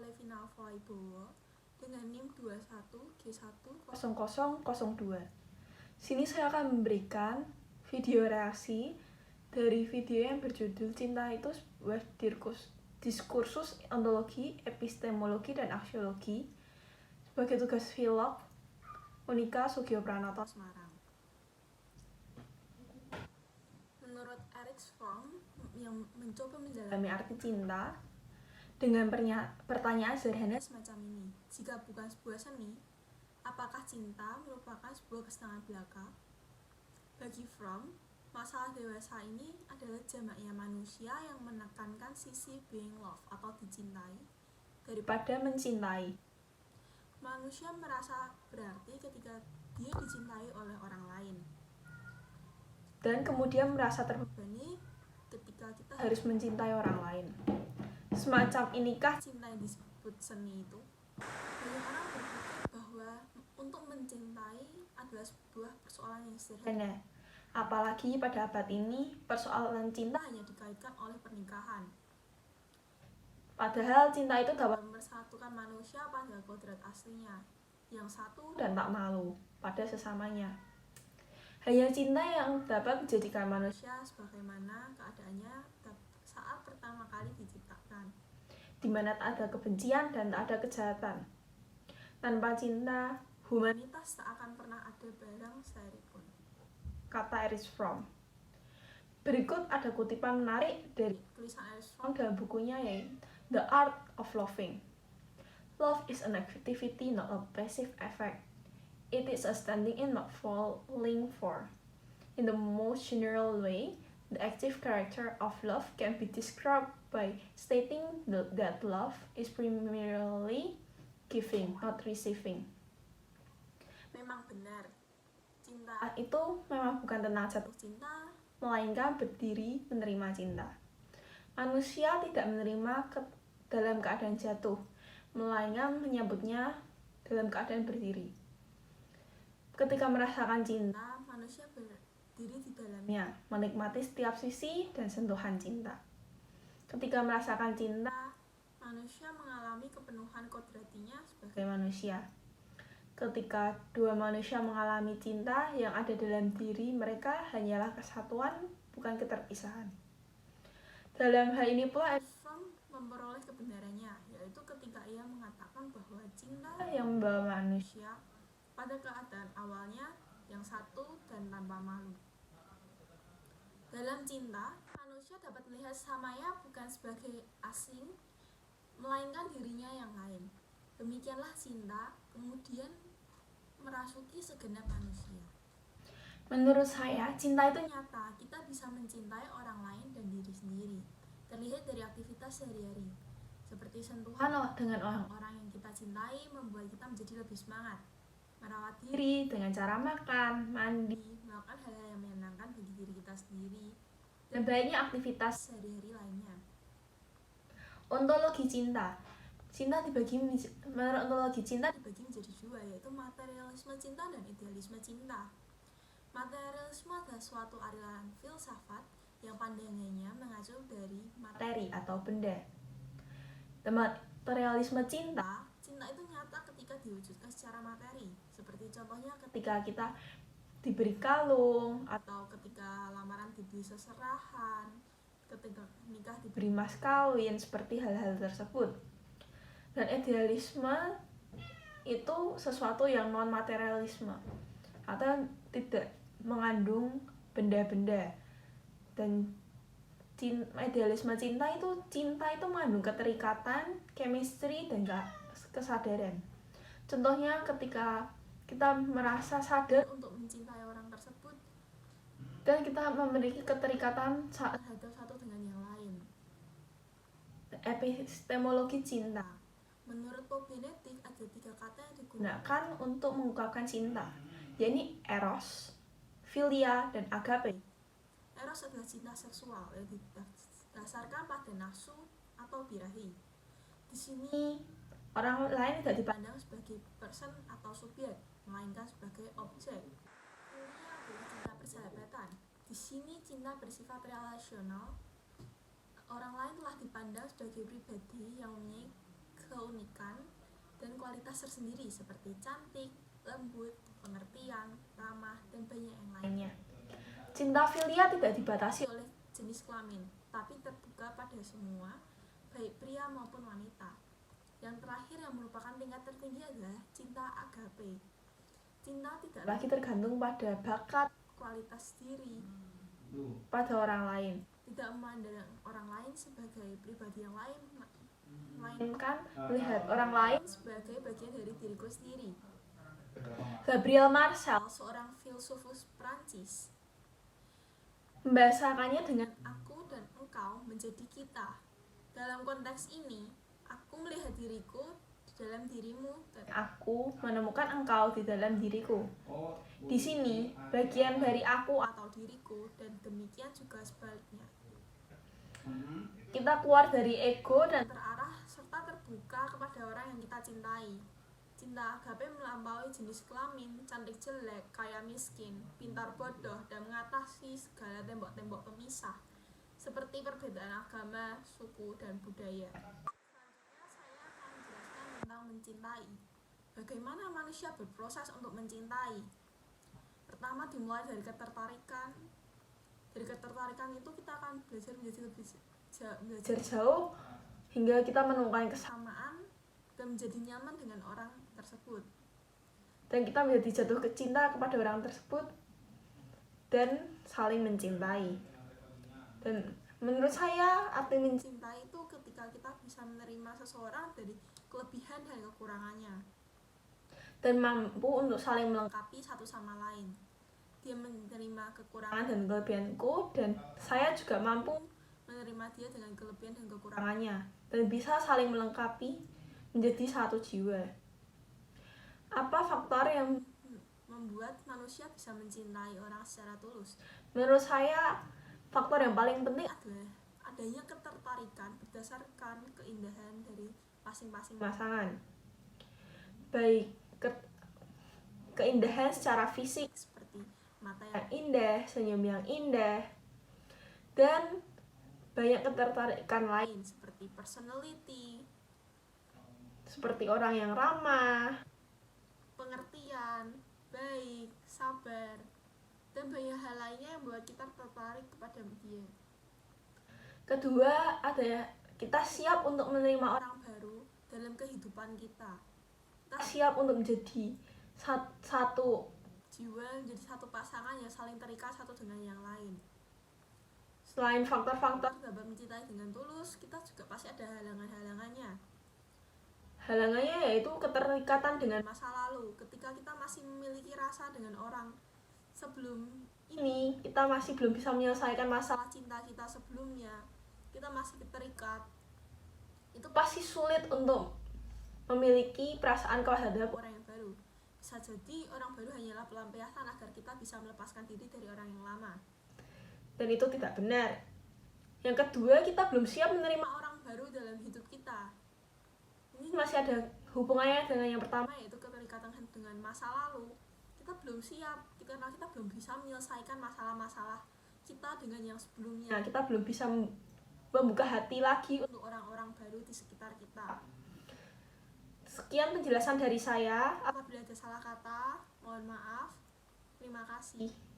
oleh Vina Flybowo dengan NIM 21G10002. Sini saya akan memberikan video reaksi dari video yang berjudul Cinta itu sebuah diskursus ontologi, epistemologi, dan aksiologi sebagai tugas vlog Monica Sugiopranoto, Semarang. Menurut Erich Fromm yang mencoba mendalami arti cinta dengan pertanyaan sederhana semacam ini: jika bukan sebuah seni, apakah cinta merupakan sebuah kesenangan belaka? Bagi Fromm, masalah dewasa ini adalah jamaknya manusia yang menekankan sisi being loved atau dicintai daripada mencintai. Manusia merasa berarti ketika dia dicintai oleh orang lain, dan kemudian merasa terbebani ketika kita harus mencintai orang lain. Semacam inikah cinta yang disebut seni itu? Banyak orang berpikir bahwa untuk mencintai adalah sebuah persoalan yang sederhana. Apalagi pada abad ini, persoalan cinta hanya dikaitkan oleh pernikahan. Padahal cinta itu dapat mempersatukan manusia pada kodrat aslinya, yang satu dan tak malu pada sesamanya. Hanya cinta yang dapat menjadikan manusia sebagaimana keadaannya saat pertama kali diciptakan, di mana tak ada kebencian dan tak ada kejahatan. Tanpa cinta, humanitas tak akan pernah ada barang sehari pun, kata Erich Fromm. Berikut ada kutipan menarik dari tulisan Erich Fromm dalam bukunya, yaitu The Art of Loving. Love is an activity, not a passive effect. It is a standing in, not falling for. In the most general way, the active character of love can be described by stating that love is primarily giving, not receiving. Memang benar, cinta itu memang bukan tentang jatuh cinta, melainkan berdiri menerima cinta. Manusia tidak menerima dalam keadaan jatuh, melainkan menyambutnya dalam keadaan berdiri. Ketika merasakan cinta, manusia berdiri di dalamnya, menikmati setiap sisi dan sentuhan cinta. Ketika merasakan cinta, manusia mengalami kepenuhan kodratinya sebagai manusia. Ketika dua manusia mengalami cinta, yang ada dalam diri mereka hanyalah kesatuan, bukan keterpisahan. Dalam hal ini pula Fromm memperoleh kebenarannya, yaitu ketika ia mengatakan bahwa cinta yang membawa manusia pada keadaan awalnya yang satu dan tanpa malu. Dalam cinta, manusia dapat melihat samanya bukan sebagai asing, melainkan dirinya yang lain. Demikianlah cinta kemudian merasuki segenap manusia. Menurut saya, cinta itu nyata. Kita bisa mencintai orang lain dan diri sendiri. Terlihat dari aktivitas sehari-hari, seperti sentuhan dengan orang-orang yang kita cintai membuat kita menjadi lebih semangat. Merawat diri dengan cara makan, mandi, melakukan hal-hal yang menyenangkan bagi diri kita sendiri, dan banyak aktivitas sehari-hari lainnya. Ontologi cinta. Menurut ontologi cinta dibagi menjadi dua, yaitu materialisme cinta dan idealisme cinta. Materialisme adalah suatu aliran filsafat yang pandangannya mengacu dari materi atau benda. Materialisme cinta itu nyata ketika diwujudkan secara materi, seperti contohnya ketika kita diberi kalung, atau ketika lamaran diberi seserahan, ketika nikah diberi mas kawin, seperti hal-hal tersebut. Dan idealisme itu sesuatu yang non materialisme atau tidak mengandung benda-benda. Dan idealisme cinta itu mengandung keterikatan, chemistry, dan kesadaran. Contohnya ketika kita merasa sadar untuk mencintai orang tersebut, dan kita memiliki keterikatan terhadap satu dengan yang lain. Epistemologi cinta. Menurut Paul Benedict, ada 3 kata yang digunakan untuk mengungkapkan cinta, yaitu eros, philia, dan agape. Eros adalah cinta seksual yang didasarkan pada nafsu atau birahi. Di sini orang lain tidak dipandang sebagai person atau subjek, melainkan sebagai objek. Philia adalah cinta persahabatan. Di sini cinta bersifat relasional. Orang lain telah dipandang sebagai pribadi yang mempunyai keunikan dan kualitas tersendiri seperti cantik, lembut, pengertian, ramah, dan banyak yang lainnya. Cinta filia tidak dibatasi oleh jenis kelamin, tapi terbuka pada semua, baik pria maupun wanita. Yang terakhir yang merupakan tingkat tertinggi adalah cinta agape. Cinta tidak lagi tergantung pada bakat, kualitas diri pada orang lain, tidak memandang orang lain sebagai pribadi yang lain, melainkan melihat orang lain sebagai bagian dari diriku sendiri. Gabriel Marcel, seorang filsufus Prancis, membahasakannya dengan aku dan engkau menjadi kita. Dalam konteks ini, aku melihat diriku di dalam dirimu dan aku menemukan engkau di dalam diriku. Di sini, bagian dari aku atau diriku, dan demikian juga sebaliknya. Kita keluar dari ego dan terarah serta terbuka kepada orang yang kita cintai. Cinta agape melampaui jenis kelamin, cantik jelek, kaya miskin, pintar bodoh, dan mengatasi segala tembok-tembok pemisah, seperti perbedaan agama, suku, dan budaya. Selanjutnya saya akan menjelaskan tentang mencintai. Bagaimana manusia berproses untuk mencintai? Pertama dimulai dari ketertarikan. Dari ketertarikan itu kita akan belajar belajar jauh hingga kita menemukan kesamaan dan menjadi nyaman dengan orang tersebut. Dan kita menjadi jatuh cinta kepada orang tersebut dan saling mencintai. Dan menurut saya arti mencintai itu ketika kita bisa menerima seseorang dari kelebihan dan kekurangannya dan mampu untuk saling melengkapi satu sama lain. Dia menerima kekurangan dan kelebihanku, dan saya juga mampu menerima dia dengan kelebihan dan kekurangannya, dan bisa saling melengkapi menjadi satu jiwa. Apa faktor yang membuat manusia bisa mencintai orang secara tulus? Menurut saya, faktor yang paling penting adalah adanya ketertarikan berdasarkan keindahan dari masing-masing pasangan. Baik keindahan secara fisik seperti mata yang indah, senyum yang indah, dan banyak ketertarikan lain seperti personality, seperti orang yang ramah, pengertian, baik, sabar, dan banyak hal lainnya yang membuat kita tertarik kepada dia. Kedua adalah kita siap untuk menerima orang baru dalam kehidupan kita. Kita siap untuk menjadi satu jiwa, menjadi satu pasangan yang saling terikat satu dengan yang lain. Selain faktor-faktor dapat mencintai dengan tulus, kita juga pasti ada halangan-halangannya. Halangannya yaitu keterikatan dengan masa lalu. Ketika kita masih memiliki rasa dengan orang sebelum ini, kita masih belum bisa menyelesaikan masalah cinta kita sebelumnya, kita masih terikat, itu pasti sulit untuk memiliki perasaan terhadap orang yang baru. Bisa jadi orang baru hanyalah pelampiasan agar kita bisa melepaskan diri dari orang yang lama, dan itu tidak benar. Yang kedua, kita belum siap menerima orang baru dalam hidup kita. Ini masih ada hubungannya dengan yang pertama, yaitu keterikatan dengan masa lalu. Kita belum siap karena kita belum bisa menyelesaikan masalah-masalah kita dengan yang sebelumnya. Kita belum bisa membuka hati lagi untuk orang-orang baru di sekitar kita. Sekian penjelasan dari saya. Apabila ada salah kata, mohon maaf. Terima kasih.